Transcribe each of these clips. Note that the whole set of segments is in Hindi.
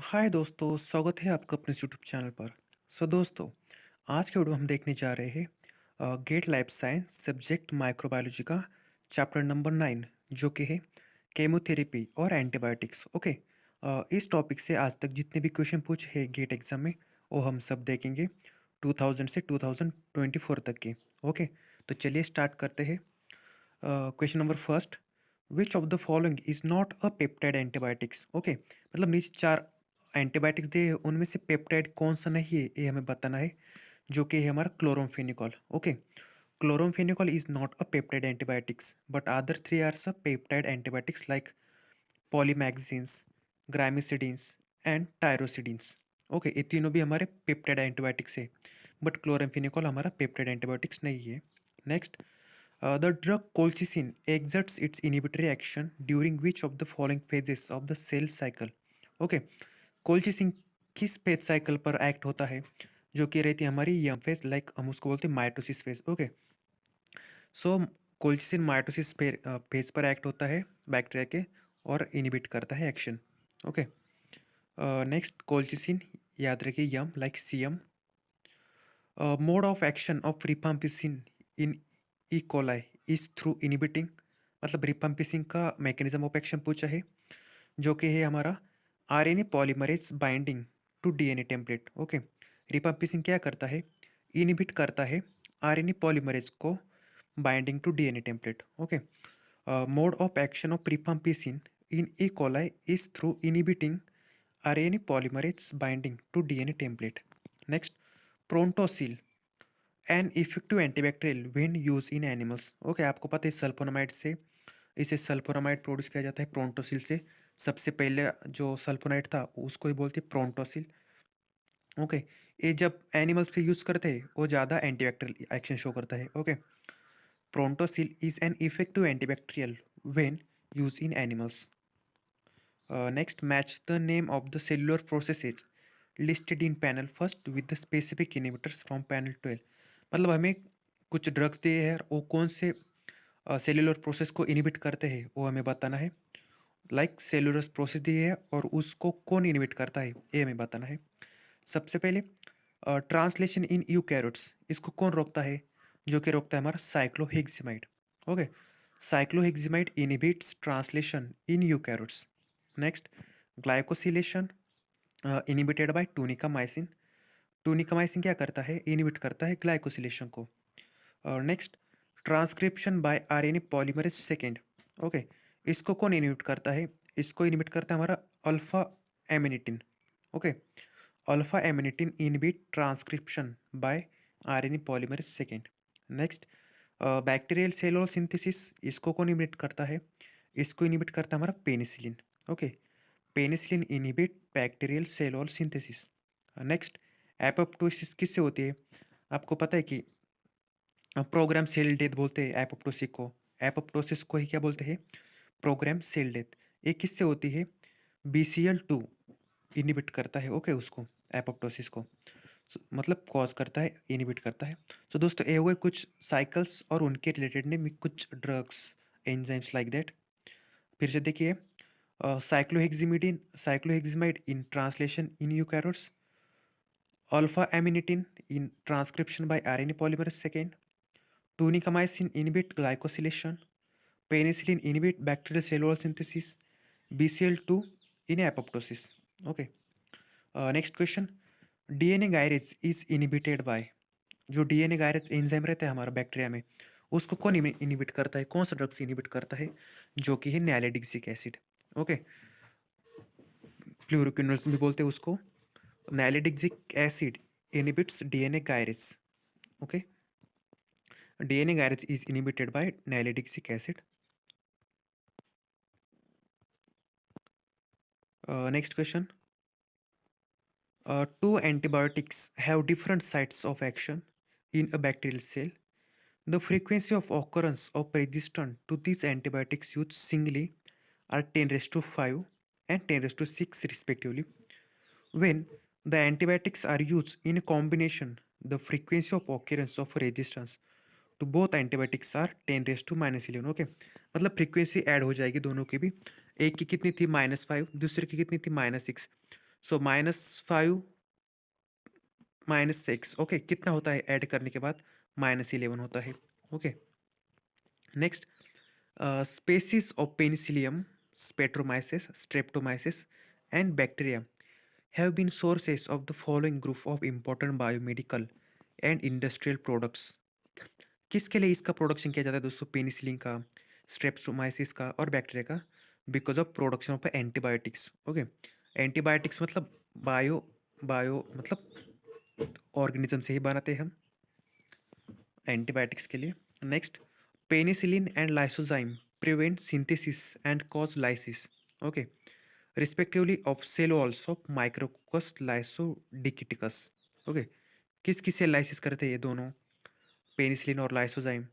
हाय दोस्तों, स्वागत है आपका अपने यूट्यूब चैनल पर। दोस्तों, आज के वीडियो में हम देखने जा रहे हैं GATE life science subject microbiology का चैप्टर नंबर 9, जो कि है केमोथेरेपी और एंटीबायोटिक्स। ओके। इस टॉपिक से आज तक जितने भी क्वेश्चन पूछे हैं गेट एग्जाम में, वो हम सब देखेंगे 2000 से 2024 तक के। ओके, तो चलिए स्टार्ट करते हैं। Question number first, which of the following is not a peptide antibiotics. Okay, मतलब नीचे चार एंटीबायोटिक्स दे हैं, उनमें से पेप्टाइड कौन सा नहीं है ये हमें बताना है, जो कि है हमारा chloramphenicol. Okay, chloramphenicol is not a peptide antibiotics but other three are सब peptide antibiotics like polymyxins, gramicidins and tyrocidines. Okay, ये तीनों भी हमारे पेप्टाइड एंटीबायोटिक्स है, बट क्लोराम्फेनिकॉल हमारा पेप्टाइड एंटीबायोटिक्स नहीं है। Next, the drug colchicine exerts its inhibitory action during which of the following phases of the cell cycle। Okay, colchicine किस फेज साइकिल पर एक्ट होता है, जो कि रहती है हमारी यम फेज, लाइक हम उसको बोलते हैं माइटोसिस फेज। ओके, सो कोल्चिसिन माइटोसिस फेज पर एक्ट होता है बैक्टीरिया के और इनिबिट करता है एक्शन। ओके, नेक्स्ट कोल्चिसिन, याद रखिए यम like CM. Mode of action of rifampicin in E coli is through inhibiting, मतलब रिपम्पिसिन का मैकेनिज्म ऑफ एक्शन पूछा है, जो कि है हमारा RNA polymerase binding to DNA template. Okay, rifampicin क्या करता है, इनिबिट करता है आरएनए पॉलीमरेज को binding to DNA template. Okay, mode of action of rifampicin in E coli is through inhibiting RNA polymerase binding to DNA template. Next, prontosil an effective antibacterial when use in animals. Okay, आपको पता है सल्फोनामाइड से इसे सल्फोनामाइड प्रोड्यूस किया जाता है प्रोंटोसिल से। सबसे पहले जो सल्फोनाइड था उसको ही बोलते हैं प्रोंटोसिल। ओके, ये जब एनिमल्स पे यूज़ करते हैं वो ज़्यादा एंटीबैक्टीरियल एक्शन शो करता है। Okay, prontosil is an effective antibacterial when use in animals. Next, match the name of the cellular processes listed in panel first with the specific inhibitors from panel 12। मतलब हमें कुछ ड्रग्स दिए हैं, वो कौन से सेल्युलर प्रोसेस को इनिबिट करते हैं वो हमें बताना है। लाइक सेल्युलर प्रोसेस दी है और उसको कौन इनिबिट करता है ये हमें बताना है। सबसे पहले ट्रांसलेशन इन यूकैरियोट्स, इसको कौन रोकता है, जो कि रोकता है हमारा cycloheximide. Okay, cycloheximide inhibits translation in eukaryotes. Next, glycosylation inhibited by tunicamycin. Tunicamycin क्या करता है, इनिबिट करता है ग्लाइकोसिलेशन को। और next, transcription by RNA polymerase second. Okay, इसको कौन इनिबिट करता है, इसको इनिबिट करता है हमारा alpha amanitin. Okay, alpha amanitin inhibit transcription by RNA polymerase second. Next, bacterial cellular synthesis, इसको कौन इनिबिट करता है, इसको इनिबिट करता है हमारा penicillin. Okay, penicillin inhibit bacterial cellular synthesis. Next, apoptosis किससे होती है, आपको पता है कि प्रोग्राम सेल डेथ बोलते हैं एपोप्टोसिस को। एपोप्टोसिस को ही क्या बोलते हैं, प्रोग्राम सेल डेथ। ये किससे होती है, BCL2 इनिबिट करता है। ओके, उसको एपोप्टोसिस को मतलब कॉज करता है, इनिबिट करता है। तो दोस्तों, ये हुए कुछ साइकिल्स और उनके रिलेटेड ने कुछ ड्रग्स, एंजाइम्स लाइक दैट। फिर से देखिए, cycloheximidine, cycloheximide in translation in eukaryotes, alpha amanitin in transcription by RNA polymerase second, tunicamycin inhibit glycosylation, penicillin inhibit bacterial cellular synthesis, BCL2 in apoptosis। Okay, next question, DNA gyrase is inhibited by, जो DNA gyrase एंजाइम रहता है हमारा बैक्टीरिया में, उसको कौन इनिबिट करता है, कौन सा ड्रग्स इनिबिट करता है, जो कि है नैलिडिक्सिक एसिड। ओके, फ्लूरोक्विनोल्स भी बोलते हैं उसको। Nalidixic acid inhibits DNA gyrase. Okay, DNA gyrase is inhibited by nalidixic acid. Next question. Two antibiotics have different sites of action in a bacterial cell. The frequency of occurrence of resistance to these antibiotics used singly are 10 raised to 5 and 10 raised to 6 respectively. When the antibiotics are used in a combination, the frequency of occurrence of resistance to both antibiotics are 10 raised to -11। Okay, मतलब फ्रीक्वेंसी ऐड हो जाएगी दोनों की भी। एक की कितनी थी -5, दूसरे की कितनी थी -6। सो -5 -6, ओके, कितना होता है ऐड करने के बाद? -11 होता है। Okay, next, species of Penicillium, Streptomyces, Streptomyces, and bacteria have been sources of the following group of important biomedical and industrial products. किसके लिए इसका प्रोडक्शन किया जाता है दोस्तों? पेनिसिलिन का, स्ट्रेप्टोमाइसिस का और बैक्टीरिया का, because of production of antibiotics. Okay, antibiotics मतलब बायो बायो मतलब ऑर्गेनिज्म से ही बनाते हैं हम एंटीबायोटिक्स के लिए। Next, penicillin and lysozyme prevent synthesis and cause lysis, okay, respectively of cell walls of micrococcus lysodeikticus. Okay, किस किस सेल लाइसिस करते हैं ये दोनों, पेनिसिलिन और लाइसोजाइम,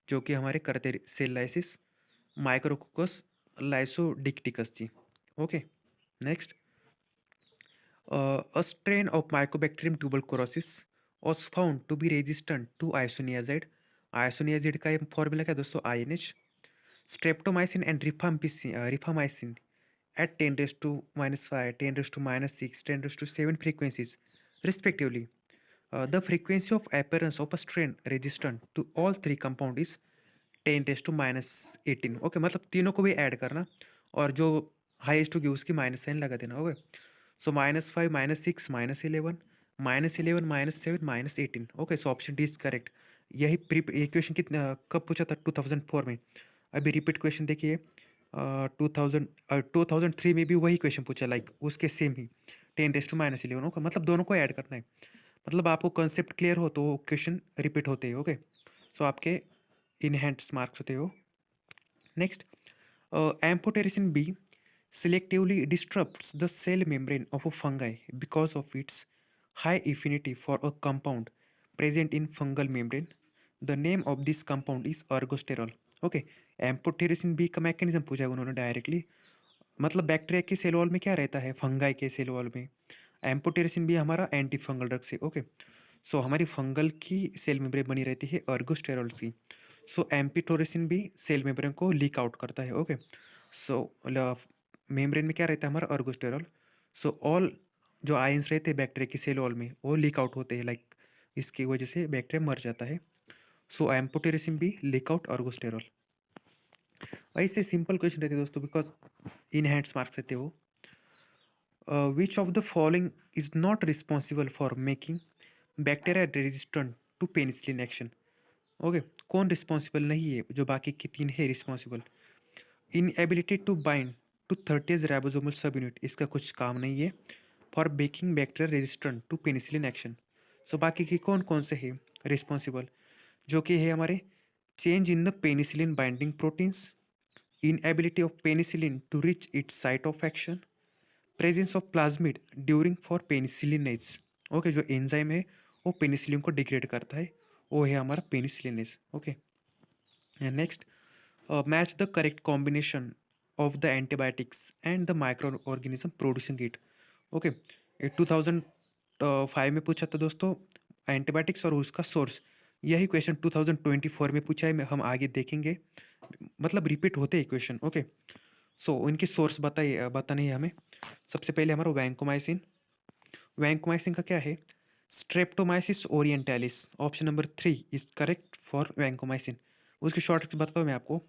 जो कि हमारे करते सेल लाइसिस माइक्रोकोकस लाइसोडिक्टिकस जी। Okay, next, a strain of Mycobacterium tuberculosis was found to be resistant to isoniazid. Isoniazid का फॉर्मूला क्या है दोस्तों? INH. Streptomycin and rifamycin at 10 raised to -5, 10 raised to -6, 10 raised to 7 frequencies, respectively. The frequency of appearance of a strain resistant to all three compound is 10 raised to -18. Okay, मतलब तीनों को भी ऐड करना और जो हाईएस्ट होगी उसकी माइनस साइन लगा देना। Okay, so -5 -6 -11 -11 -7 -18। Okay, so option D is correct. यही ये क्वेश्चन कितना कब पूछा था? 2004 में। अभी रिपीट क्वेश्चन देखिए, 2003 में भी वही क्वेश्चन पूछा, लाइक उसके सेम ही 10 रेस टू -11। ओके, मतलब दोनों को ऐड करना है। मतलब आपको कंसेप्ट क्लियर हो तो क्वेश्चन रिपीट होते हैं। ओके, सो आपके इन हैंड्स मार्क्स होते हो। Next, amphotericin B selectively disrupts the cell membrane of a fungi because of its high affinity for a compound present in fungal membrane. The name of this compound is ergosterol. Okay, amphotericin B का मैकेनिज्म पूछा है उन्होंने डायरेक्टली। मतलब बैक्टीरिया के सेल वॉल में क्या रहता है? फंगाई के सेल वॉल में एम्फोटेरिसिन भी हमारा एंटी फंगल ड्रग से। ओके, सो हमारी फंगल की सेल मेम्ब्रेन बनी रहती है अर्गोस्टेरॉल की। सो एम्पिटोरिसिन भी सेल मेम्ब्रेन को लीक आउट करता है। ओके, सो मेम्ब्रेन में क्या रहता है हमारा? अर्गोस्टेरॉल। सो ऑल जो आयंस रहते हैं बैक्टीरिया की सेल वॉल में वो लीक आउट होते हैं, लाइक इसकी वजह से बैक्टीरिया मर जाता है। सो एम्पोटेरिसिन भी लीक आउट अर्गोस्टेरॉल। ऐसे सिंपल क्वेश्चन रहते हैं दोस्तों, बिकॉज इन हैंड्स मार्क्स रहते हो। Which of the following is not responsible for making bacteria resistant to penicillin action? Okay, कौन रिस्पॉन्सिबल नहीं है? जो बाकी की तीन है responsible. Inability to bind to 30 ribosomal subunit, इसका कुछ काम नहीं है। For baking bacteria resistant to penicillin action, so बाकी की कौन कौन से है रिस्पॉन्सिबल? जो कि है हमारे change in the penicillin binding proteins, inability of penicillin to reach its site of action, presence of plasmid during for penicillinase. Okay, जो एंजाइम है वो पेनिसिलिन को डिग्रेड करता है, वो है हमारा penicillinase. Okay, next, match the correct combination of the antibiotics and the micro organism producing it. Okay, ये 2005 में पूछा था दोस्तों एंटीबायोटिक्स और उसका सोर्स। यही क्वेश्चन 2024 में पूछा है, हम आगे देखेंगे। मतलब रिपीट होते हैं क्वेश्चन। ओके, सो इनकी सोर्स बतानी है हमें। सबसे पहले हमारा वैंकोमाइसिन। वैंकोमाइसिन का क्या है? Streptomyces orientalis, option number 3 is correct for vancomycin. उसकी शॉर्ट बताता हूँ मैं आपको।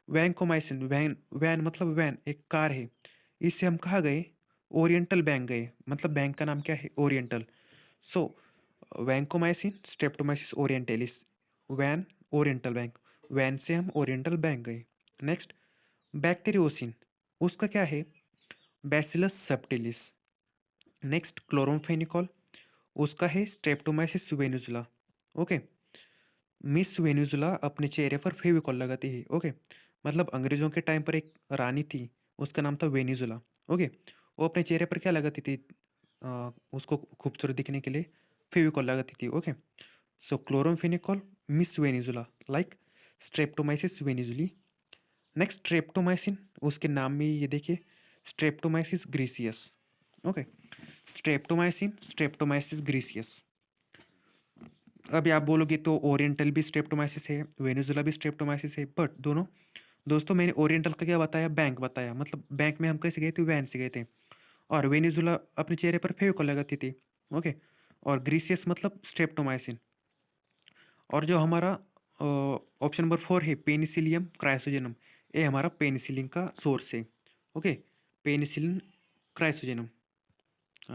वैंकोमाइसिन, वैन वैन मतलब वैन एक कार है, इससे हम कहाँ गए? ओरिएंटल बैंक गए। मतलब बैंक का नाम क्या है? Oriental. So vancomycin streptomyces orientalis, van oriental bank, van से हम ओरिएंटल बैंक गए। नेक्स्ट, बैक्टीरियोसिन, उसका क्या है? Bacillus subtilis. नेक्स्ट, क्लोरोमफेनिकॉल, उसका है streptomyces venezuela. Okay, miss venezuela अपने चेहरे पर फेविकॉल लगाती है। ओके, मतलब अंग्रेजों के टाइम पर एक रानी थी, उसका नाम था वेनिजुला। ओके, वो अपने चेहरे पर क्या लगाती थी? उसको खूबसूरत दिखने के लिए फेविकॉल लगाती थी। Okay, so chloramphenicol, miss venezuela, like streptomyces venezuelae. Next, streptomycin, उसके नाम में ही ये देखिए streptomyces griseus. Okay, streptomycin streptomyces griseus. अभी आप बोलोगे तो ओरिएंटल भी स्ट्रेप्टोमाइसिस है, वेनेजुला भी स्ट्रेप्टोमाइसिस है, बट दोनों दोस्तों मैंने ओरिएंटल का क्या बताया? बैंक बताया। मतलब बैंक में हम कैसे गए थे? वैन से गए थे। और वेनेजुला अपने चेहरे पर फेविकोल लगाती थी। ओके। और ग्रीसियस मतलब स्ट्रेप्टोमाइसिन। और जो हमारा ऑप्शन नंबर 4 है पेनिसिलियम क्राइसोजेनम, ये हमारा पेनिसिलिन का सोर्स है। Okay, penicillium chrysogenum.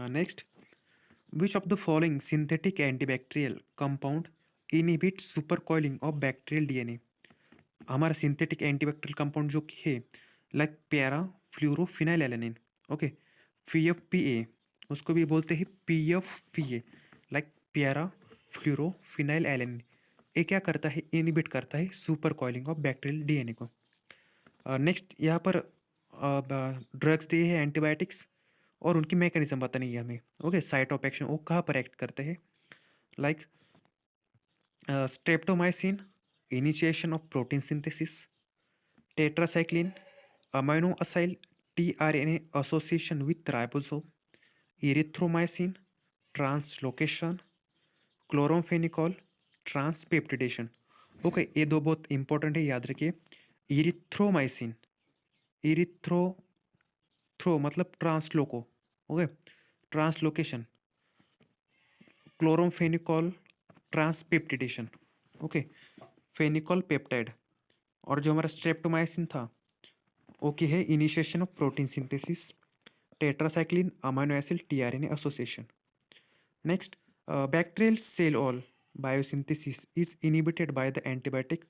Next, which of the following synthetic antibacterial compound inhibit supercoiling of bacterial DNA. हमारा सिंथेटिक एंटीबैक्टीरियल कंपाउंड जो कि है like para fluorophenyl alanine. Okay, PFPA, उसको भी बोलते हैं PFPA, like para fluorophenyl alanine. ये क्या करता है, इनहिबिट करता है supercoiling of bacterial DNA को। नेक्स्ट यहाँ पर ड्रग्स दिए हैं एंटीबायोटिक्स, और उनकी मैकेनिज्म बतानी है हमें। ओके, साइट ऑफ एक्शन वो कहाँ पर एक्ट करते हैं, like streptomycin initiation of protein synthesis, tetracycline amino acyl tRNA association with ribosome, erythromycin translocation, chloramphenicol transpeptidation. Okay, ये दो बहुत इंपॉर्टेंट है, याद रखिए। इरिथ्रोमाइसिन, इरिथ्रो थ्रो मतलब ट्रांसलोको। Okay, translocation, chloramphenicol transpeptidation. Okay, phenicol peptide. और जो हमारा स्ट्रेप्टोमाइसिन था ओके है initiation of protein synthesis, tetracycline amino acid tRNA association. Next, bacterial cell wall biosynthesis is inhibited by the antibiotic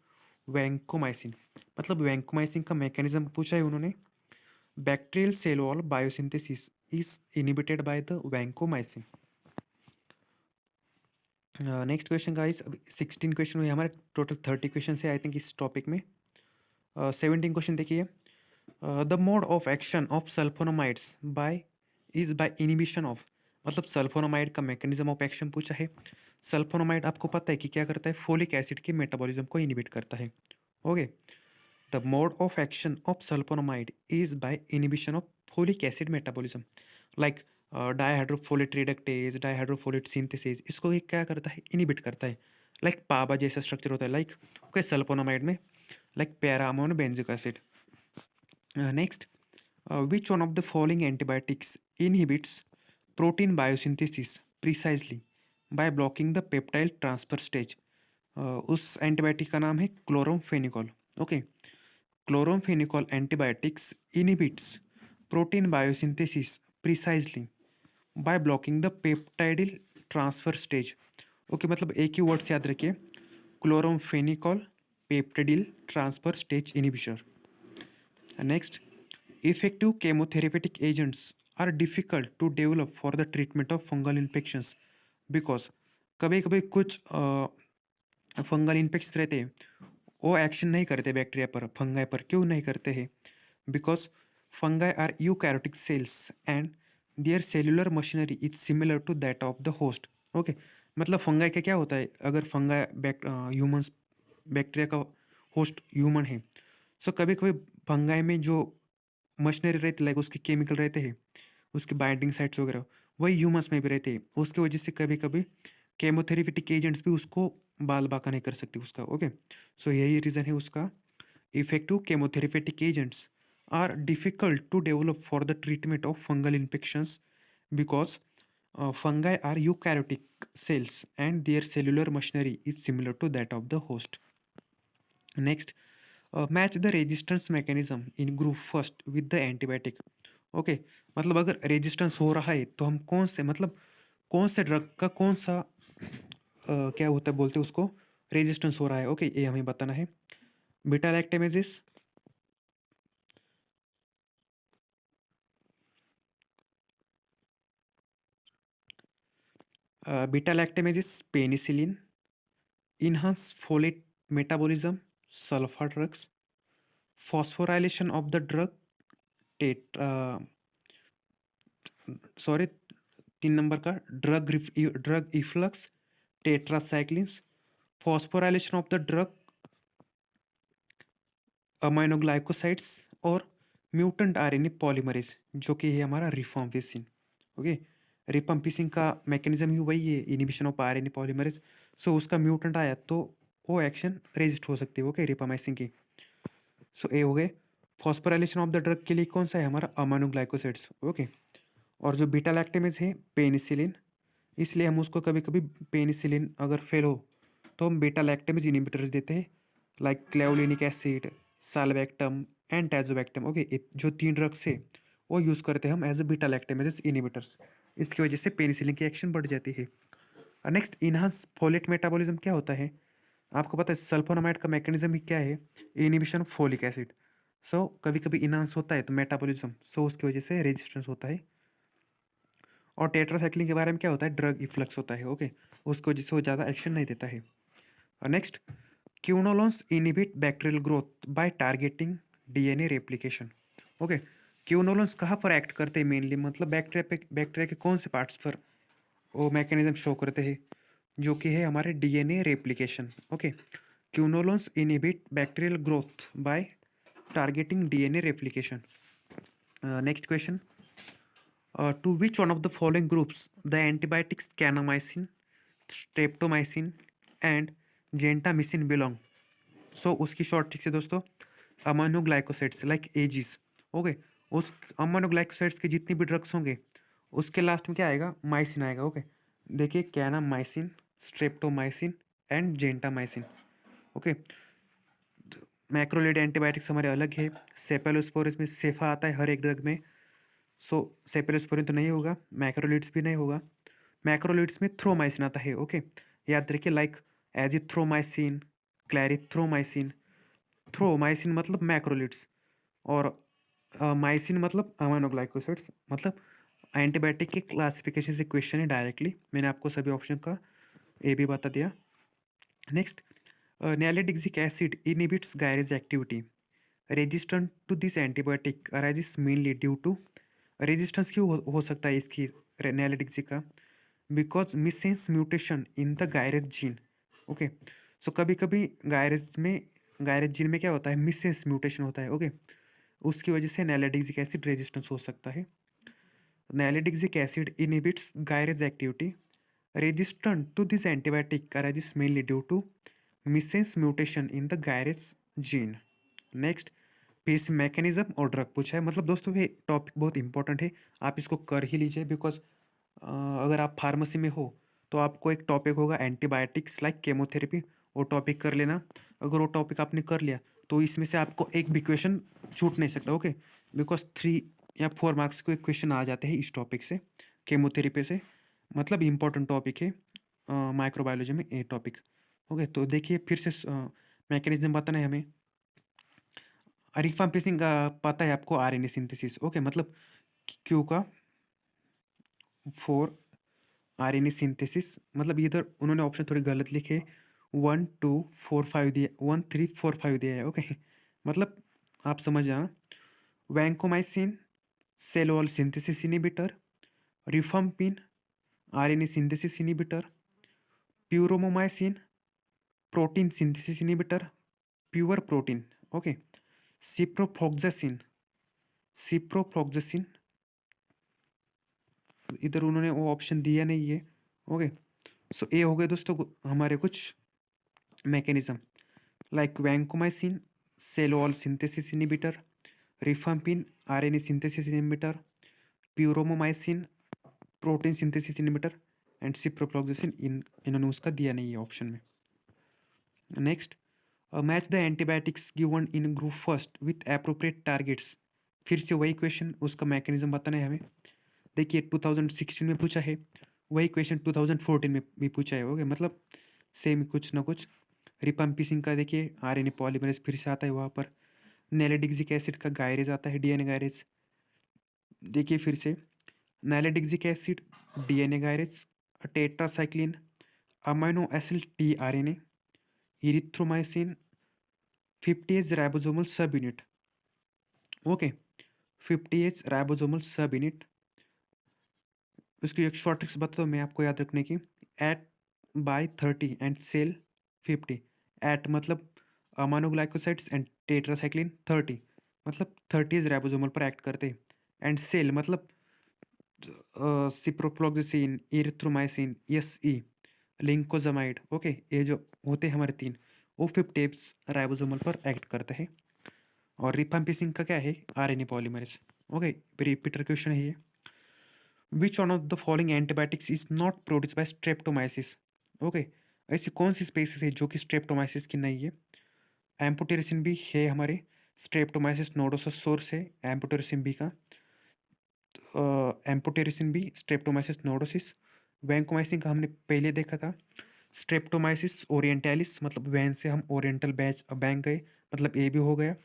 vancomycin. मतलब वैंकोमाइसिन का मैकेनिज्म पूछा है उन्होंने। Bacterial cell wall biosynthesis is inhibited by the vancomycin. Next question guys, अभी 16 क्वेश्चन हुए हमारे, टोटल 30 क्वेश्चन है आई थिंक इस टॉपिक में। 17 क्वेश्चन देखिए। The mode of action of sulfonamides by inhibition of, मतलब सल्फोनामाइड का मैकेनिज्म ऑफ एक्शन पूछा है। सल्फोनामाइड आपको पता है कि क्या करता है, फोलिक एसिड के मेटाबॉलिज्म को इनिबिट करता है। Okay, the mode of action of sulphonamide is by inhibition of folic acid metabolism, like dihydrofolate reductase, dihydrofolate synthesis, इसको ये क्या करता है, इनिबिट करता है। लाइक पाबा जैसा स्ट्रक्चर होता है, लाइक ओके सल्फोनामाइड में like para amino benzoic acid. Next, which one of the following antibiotics inhibits protein biosynthesis precisely by blocking the peptide transfer stage? उस एंटीबायोटिक का नाम है chloramphenicol. Okay, chloramphenicol antibiotics inhibits protein biosynthesis precisely by blocking the peptidyl transfer stage. Okay, मतलब एक ही वर्ड्स याद रखिए, chloramphenicol peptidyl transfer stage inhibitor. Next, effective chemotherapeutic agents are difficult to develop for the treatment of fungal infections because कभी कभी कुछ फंगल इन्फेक्शन रहते हैं, वो एक्शन नहीं करते बैक्टीरिया पर, फंगाई पर। क्यों नहीं करते हैं, because fungi are eukaryotic cells and their cellular machinery is similar to that of the host. Okay, मतलब फंगाई का क्या होता है, अगर फंगाई ह्यूमंस बैक्टीरिया का होस्ट ह्यूमन है, सो कभी कभी फंगाई में जो मशीनरी रहती, लाइक उसके केमिकल रहते हैं, उसके बाइंडिंग साइट्स वगैरह, वही ह्यूमस में भी रहते हैं। उसकी वजह से कभी कभी केमोथेरेपिटिक एजेंट्स भी उसको बाल बाका नहीं कर सकते उसका। ओके, सो यही रीज़न है उसका। Effective chemotherapeutic agents are difficult to develop for the treatment of fungal infections because fungi are eukaryotic cells and their cellular machinery is similar to that of the host. Next, match the resistance mechanism in group first with the antibiotic. Okay, मतलब अगर रेजिस्टेंस हो रहा है तो हम कौन से, मतलब कौन से ड्रग का कौन सा क्या होता है बोलते हैं उसको, रेजिस्टेंस हो रहा है। ओके, ये हमें बताना है। Beta lactamases, beta lactamases, penicillin, enhance folate metabolism, sulpha drugs, phosphorylation of the drug, tet sorry 3 number का drug efflux, tetracyclines, phosphorylation of the drug aminoglycosides, और म्यूटेंट आरएनए पॉलीमरेज जो कि है हमारा रिफॉर्मेसिन। ओके, रिपम्पिसिन का मैकेनिज्म ही वही है, इनिबिशन ऑफ आरएनए पॉलीमरेज। सो उसका म्यूटेंट आया तो वो एक्शन रेजिस्ट हो सकती है। ओके, रिपमाइसिन की। सो ए हो गए। फॉस्फोराइलेशन ऑफ द ड्रग के लिए कौन सा है हमारा, अमाइनोग्लाइकोसाइड्स। ओके, और जो बीटा लैक्टेमेज है पेनिसिलिन, इसलिए हम उसको कभी कभी पेनिसिलिन अगर फेल हो तो हम बीटा लैक्टेमेज इनिबिटर्स देते हैं, like clavulanic acid, sulbactam and tazobactam. Okay, जो 3 ड्रग्स है वो यूज़ करते हैं हम as a beta lactamase inhibitors. इसकी वजह से पेनिसिलिन की एक्शन बढ़ जाती है। नेक्स्ट, इनहांस फोलेट मेटाबॉलिज्म क्या होता है? आपको पता है सल्फोनामाइड का मैकेनिज्म ही क्या है? Inhibition of folic acid. So कभी कभी इनहांस होता है तो मेटाबॉलिज्म, सो उसकी वजह से रेजिस्टेंस होता है। और टेट्रासाइक्लिन के बारे में क्या होता है? ड्रग इफ्लक्स होता है। ओके, उसकी वजह से वो ज़्यादा एक्शन नहीं देता है। Next, quinolones inhibit bacterial growth by targeting DNA replication. Okay, quinolones कहाँ पर एक्ट करते हैं मेनली, मतलब बैक्टीरिया के कौन से पार्ट्स पर वो मैकेनिज्म शो करते हैं? जो कि है हमारे DNA replication. Okay, quinolones inhibit bacterial growth by targeting DNA replication. Next question, to which one of the following groups the antibiotics kanamycin, streptomycin and gentamicin belong? सो उसकी शॉर्ट ट्रिक से दोस्तों, अमाइनोग्लाइकोसाइड्स लाइक एजीज। ओके, उस अमाइनोग्लाइकोसाइड्स के जितनी भी ड्रग्स होंगे उसके लास्ट में क्या आएगा? माइसिन आएगा। ओके, देखिए kanamycin, streptomycin and gentamicin. Okay, macrolide antibiotics हमारे अलग है। सेफेलोस्पोरिस में सेफा आता है हर एक ड्रग में। सो सेफेलोस्पोरिन तो नहीं होगा, मैक्रोलिड्स भी नहीं होगा। मैक्रोलिड्स में थ्रोमाइसिन आता है। ओके, याद रखिए, लाइक एजिथ्रोमाइसिन, क्लैरिथ्रोमाइसिन। थ्रोमाइसिन मतलब मैक्रोलिड्स, और माइसिन मतलब अमाइनोग्लाइकोसाइड्स। मतलब एंटीबायोटिक के क्लासिफिकेशन से क्वेश्चन है डायरेक्टली, मैंने आपको सभी ऑप्शन का ए भी बता दिया। Next, nalidixic acid inhibits gyrase activity. Resistant to this antibiotic arises mainly due to, resistance क्यों हो सकता है इसकी नैलिडिक्सिक का? Because missense mutation in the gyrase gene. Okay, so कभी कभी गायरेज जीन में क्या होता है? मिसेंस म्यूटेशन होता है। ओके, उसकी वजह से नैलिडिक्सिक एसिड रेजिस्टेंस हो सकता है। Nalidixic acid inhibits gyrase activity. Resistant to this antibiotic arises mainly due to missense mutation in the Gyrase gene. Next, पीस मैकेनिज्म और ड्रग पूछा है। मतलब दोस्तों ये टॉपिक बहुत इंपॉर्टेंट है, आप इसको कर ही लीजिए। बिकॉज अगर आप फार्मेसी में हो तो आपको एक टॉपिक होगा एंटीबायोटिक्स लाइक केमोथेरेपी, वो टॉपिक कर लेना। अगर वो टॉपिक आपने कर लिया तो इसमें से आपको एक भी क्वेश्चन छूट नहीं सकता। ओके, बिकॉज 3 या 4 मार्क्स को एक क्वेश्चन आ जाते हैं इस टॉपिक से, केमोथेरेपी से। मतलब इम्पोर्टेंट टॉपिक है माइक्रोबायोलॉजी में ये टॉपिक। ओके, तो देखिए फिर से मैकेनिज्म बताना है हमें। रिफॉर्मेशन का पता है आपको, आरएनए सिंथेसिस। ओके, मतलब क्यू का 4 आरएनए सिंथेसिस। मतलब इधर उन्होंने ऑप्शन थोड़ी गलत लिखे, 1 2 4 5 दिया, 1 3 4 5 दिया है। ओके, मतलब आप समझ जाना। Vancomycin cell wall synthesis inhibitor, rifampin RNA synthesis inhibitor, puromycin protein synthesis inhibitor, pure protein. Okay, ciprofloxacin, ciprofloxacin इधर उन्होंने वो ऑप्शन दिया नहीं है। ओके, सो ये हो गए दोस्तों हमारे कुछ mechanism, like vancomycin cell wall synthesis inhibitor, rifampin RNA synthesis inhibitor, puromycin protein synthesis inhibitor and ciprofloxacin. इन्होंने उसका दिया नहीं है ऑप्शन में। Next, match the antibiotics given in group first with appropriate targets. फिर से वही क्वेश्चन, उसका मैकेनिज्म बताना है हमें। देखिए 2016 में पूछा है, वही क्वेश्चन 2014 में भी पूछा है। ओके, मतलब सेम कुछ ना कुछ। रिपम्पिसिन का देखिए आरएनए पॉलीमरेज फिर से आता है वहाँ पर। नैलिडिक्सिक एसिड का गायरेज आता है, डीएनए गायरेज। देखिए फिर से nalidixic acid, DNA gyrase, tetracycline, amino acid T RNA, erythromycin, 50H ribosomal subunit. Okay, 50H ribosomal subunit. उसकी एक शॉर्ट ट्रिक्स बताता हूँ मैं आपको याद रखने की। At by 30 and cell 50। At मतलब अमाइनोग्लाइकोसाइड्स एंड टेट्रासाइक्लिन 30, मतलब 30 राइबोसोमल पर एक्ट करते हैं। एंड सेल मतलब ciprofloxacin, erythromycin, S E, lincosamide. Okay, ये जो होते हैं हमारे 3, वो 50 राइबोसोमल पर एक्ट करते हैं। और रिफम्पिसिन का क्या है? RNA polymerase. Okay, repeater question है ये। विच one of the following antibiotics is not produce by Streptomyces. Okay, ऐसी कौन सी स्पेसीज है जो कि स्ट्रेप्टोमाइसिस की नहीं है? एम्फोटेरिसिन बी है हमारे स्ट्रेप्टोमाइसिस नोडोसस सोर्स है एम्फोटेरिसिन बी का। Amphotericin B streptomyces nodosus. Vancomycin का हमने पहले देखा था स्ट्रेप्टोमाइसिस ओरिएंटालिस, मतलब वैन से हम ओरिएंटल बैंक गए, मतलब ए भी हो गया।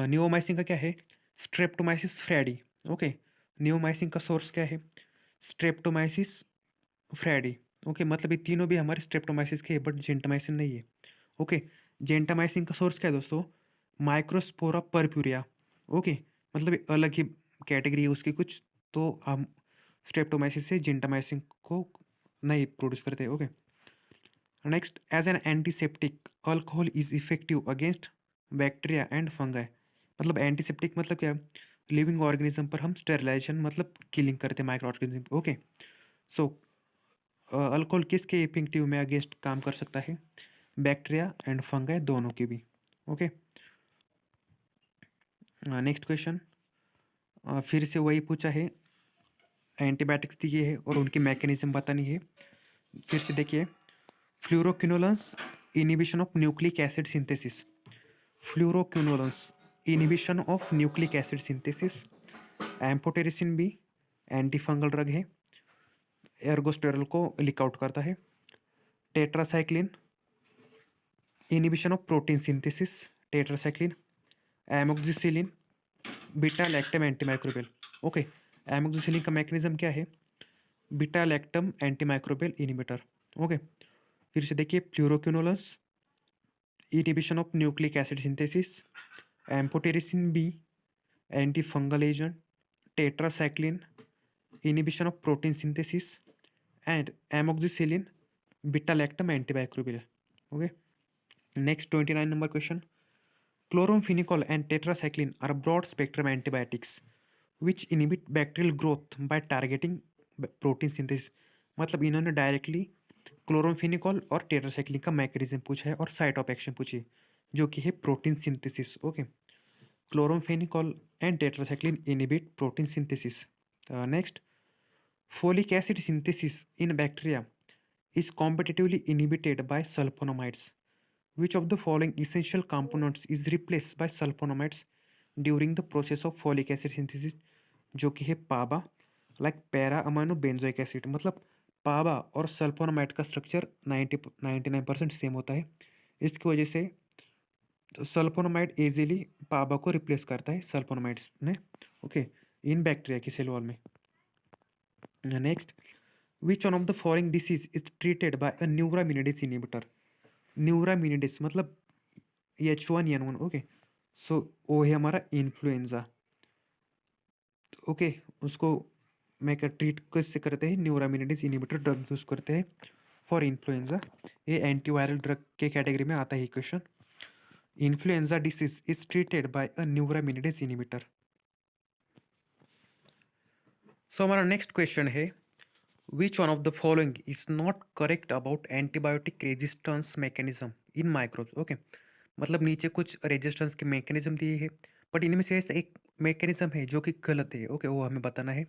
नियोमाइसिन का क्या है? Streptomyces Freddie. ओके, नियोमाइसिन का सोर्स क्या है? Streptomyces Freddie. ओके, मतलब ये तीनों भी हमारे स्ट्रेप्टोमाइसिस के हैं, बट जेंटामाइसिन नहीं है। ओके, जेंटामाइसिन का सोर्स क्या है दोस्तों? माइक्रोस्पोरा परप्यूरिया। ओके, मतलब एक अलग ही कैटेगरी है उसकी कुछ, तो हम स्ट्रेप्टोमाइसिस से जेंटामाइसिन को नहीं प्रोड्यूस करते। Okay, next, as an antiseptic alcohol is effective against bacteria and fungi. मतलब एंटीसेप्टिक मतलब क्या? लिविंग ऑर्गेनिज्म पर हम स्टेरिलाइजेशन मतलब किलिंग करते हैं माइक्रो ऑर्गेनिज्म। ओके, सो अल्कोहल किसके इफेक्टिव में अगेंस्ट काम कर सकता है? बैक्टीरिया एंड फंगाई दोनों के भी। ओके, नेक्स्ट क्वेश्चन फिर से वही पूछा है, एंटीबायोटिक्स दिए है और उनकी मैकेनिज्म बतानी है। फिर से देखिए, fluoroquinolones inhibition of nucleic acid synthesis. Fluoroquinolones inhibition of nucleic acid synthesis. Amphotericin भी एंटी फंगल ड्रग है, एर्गोस्टेरल को लीक आउट करता है। Tetracycline inhibition of protein synthesis, tetracycline. Amoxicillin beta lactam antimicrobial. Okay, amoxicillin का मैकेनिज्म क्या है? Beta lactam antimicrobial inhibitor. Okay, फिर से देखिए, fluoroquinolones inhibition of nucleic acid synthesis. Amphotericin B antifungal agent. Tetracycline inhibition of protein synthesis, and amoxicillin beta lactam antimicrobial. Okay, next 29 number question. Chloramphenicol and tetracycline are broad spectrum antibiotics which inhibit bacterial growth by targeting protein synthesis. मतलब इन्होंने डायरेक्टली क्लोरोम्फेनिकॉल और टेट्रासाइक्लिन का मैकेनिज्म पूछा है और साइट ऑफ एक्शन पूछी है, जो कि है protein synthesis. Okay, chloramphenicol and tetracycline inhibit protein synthesis. Next, folic acid synthesis in bacteria is competitively inhibited by sulfonamides. Which of the following essential components is replaced by sulfonamides during the process of folic acid synthesis? जो कि है PABA, like para amino benzoic acid. मतलब पाबा और सल्फोनामाइड का स्ट्रक्चर 99% सेम होता है, इसकी वजह से सल्फोनामाइड इजीली पाबा को रिप्लेस करता है सल्फोनामाइड्स ने। ओके, इन बैक्टीरिया की सेल वॉल में। Next, which one of the following disease is treated by a neuraminidase inhibitor. Neuraminidase मतलब H1N1। ओके, सो वो है हमारा इन्फ्लुएंजा। ओके, उसको मैं क्या ट्रीट कैसे करते हैं? न्यूरामिनिडेस इनिबिटर ड्रग यूज करते हैं फॉर इन्फ्लुएंजा। ये एंटीवायरल ड्रग के कैटेगरी में आता है question. Influenza disease is treated by a neuraminidase inhibitor. So हमारा नेक्स्ट क्वेश्चन है, Which one of the following is not correct about antibiotic resistance mechanism in microbes? Okay, मतलब नीचे कुछ रेजिस्टेंस के मैकेनिज्म दिए हैं, बट इनमें से ऐसा एक मैकेनिज्म है जो कि गलत है। ओके, वो हमें बताना है,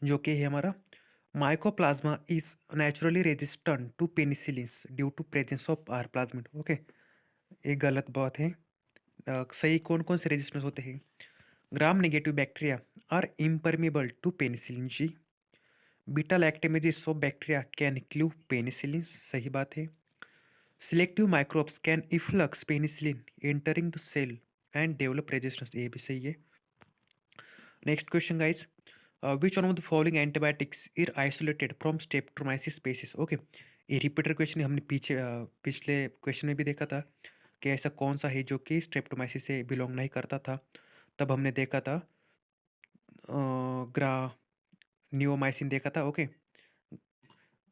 जो कि है हमारा mycoplasma is naturally resistant to penicillins due to presence of R plasmid. Okay, ये गलत बात है। सही कौन कौन से रेजिस्टेंस होते हैं? Gram negative bacteria are impermeable to penicillin G. Beta lactamases of bacteria can cleave penicillin, सही बात है। Selective microbes can efflux penicillin entering the cell and develop resistance, ये भी सही है। Next question guys, which one of the following antibiotics is isolated from streptomyces species. Okay, ये रिपीटर क्वेश्चन हमने पिछले क्वेश्चन में भी देखा था कि ऐसा कौन सा है जो कि स्ट्रेप्टोमाइसिस से बिलोंग नहीं करता था। तब हमने देखा था ग्रा नियोमाइसिन देखा था। ओके,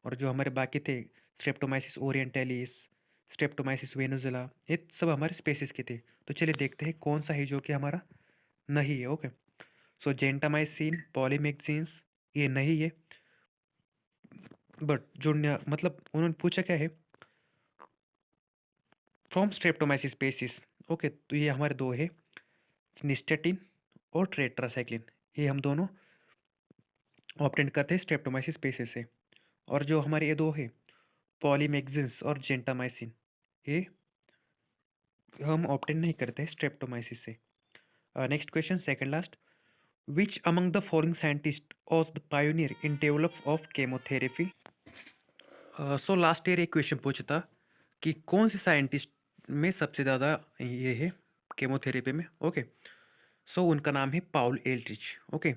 और जो हमारे बाकी थे स्ट्रेप्टोमाइसिस ओरिएंटालिस, स्ट्रेप्टोमाइसिस वेनुजुला, ये सब हमारे स्पेसिस के थे। तो चलिए देखते हैं कौन सा है जो कि हमारा नहीं है। ओके, सो जेंटामाइसिन पॉलीमेक्सिन्स ये नहीं है, बट जो मतलब उन्होंने पूछा क्या है? From Streptomyces spaces. ओके, तो ये हमारे दो है, निस्टेटिन और टेट्रासाइक्लिन, ये हम दोनों ऑप्टेंट करते हैं स्ट्रेप्टोमाइसिस पेसे से। और जो हमारे ये दो है पॉलीमेग्जिन्स और जेंटामाइसिन, ये हम ऑप्टेंट नहीं करते हैं स्ट्रेप्टोमाइसिस से। Next question, second last, which among the following scientist was the pioneer in develop of chemotherapy. So last year एक क्वेश्चन पूछा था कि कौन से साइंटिस्ट में सबसे ज़्यादा ये है केमोथेरेपी में। ओके, सो उनका नाम है Paul Ehrlich. Okay,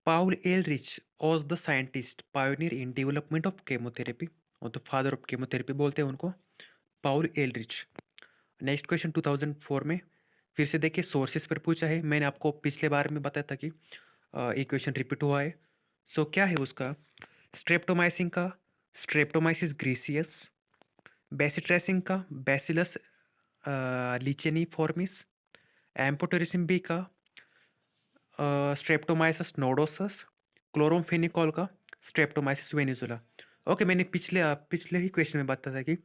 Paul Ehrlich was the scientist pioneer in development of chemotherapy, और द फादर ऑफ केमोथेरेपी बोलते हैं उनको, पाउल एलरिच। नेक्स्ट क्वेश्चन 2004 में फिर से देखिए सोर्सेस पर पूछा है। मैंने आपको पिछले बार में बताया था कि ये क्वेश्चन रिपीट हुआ है। सो क्या है उसका, स्ट्रेप्टोमाइसिन का स्ट्रेप्टोमाइसिस ग्रीसियस, बेसिट्रेसिन का बैसिलस लीचेनीफॉर्मिस, एम्पोटेरिसिन बी का स्ट्रेप्टोमाइसिस नोडोसस, क्लोरोमफेनिकोल का स्ट्रेप्टोमाइसिस वेनिजुला। ओके, मैंने पिछले ही क्वेश्चन में बताया था कि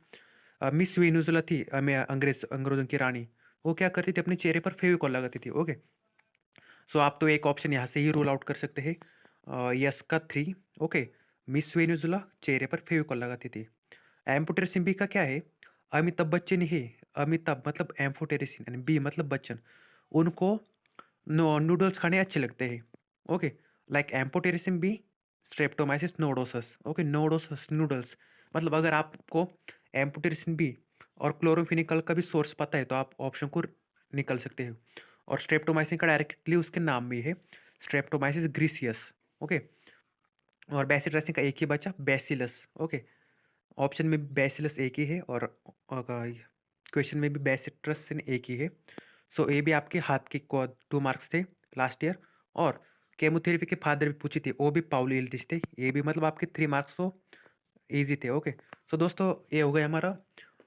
मिस वेनिजुला थी, अंग्रेजों की रानी, वो क्या करती थी, अपने चेहरे पर फेविकॉल लगाती थी। ओके, सो आप तो एक ऑप्शन यहाँ से ही रूल आउट कर सकते हैं, यस का 3। ओके, मिस वेनिजुला चेहरे पर फेविकॉल लगाती थी। एम्फोटेरिसिन बी का क्या है, अमिताभ बच्चन ही, अमिताभ मतलब एम्फोटेरिसिन यानी बी मतलब बच्चन, उनको नूडल्स खाने अच्छे लगते हैं। Okay, like amphotericin B streptomyces nodosus. Okay, nodosus noodles, मतलब अगर आपको एम्फोटेरिसिन बी और क्लोरोफिनिकल का भी सोर्स पता है तो आप ऑप्शन को निकल सकते हो। और स्ट्रेप्टोमाइसिन का डायरेक्टली उसके नाम भी है स्ट्रेप्टोमाइसिस ग्रीसियस। ओके, और बेसिट्रेसिन का एक ही बचा बेसिलस। ओके, ऑप्शन में भी बैसिलस एक ही है और क्वेश्चन में भी बेसिट्रसिन एक ही है। सो ये भी आपके हाथ के 2 मार्क्स थे लास्ट ईयर। और केमोथेरेपी के फादर भी पूछी थी, वो भी पाउल एल्ड्रिच थे, ये भी मतलब आपके 3 मार्क्स तो ईजी थे। ओके, सो दोस्तों ये हो गया हमारा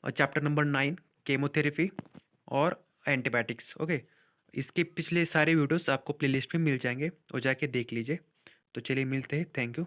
चैप्टर नंबर 9 केमोथेरेपी और एंटीबायोटिक्स। ओके, इसके पिछले सारे वीडियोस आपको प्लेलिस्ट में मिल जाएंगे और जाके देख लीजिए। तो चलिए मिलते हैं, थैंक यू।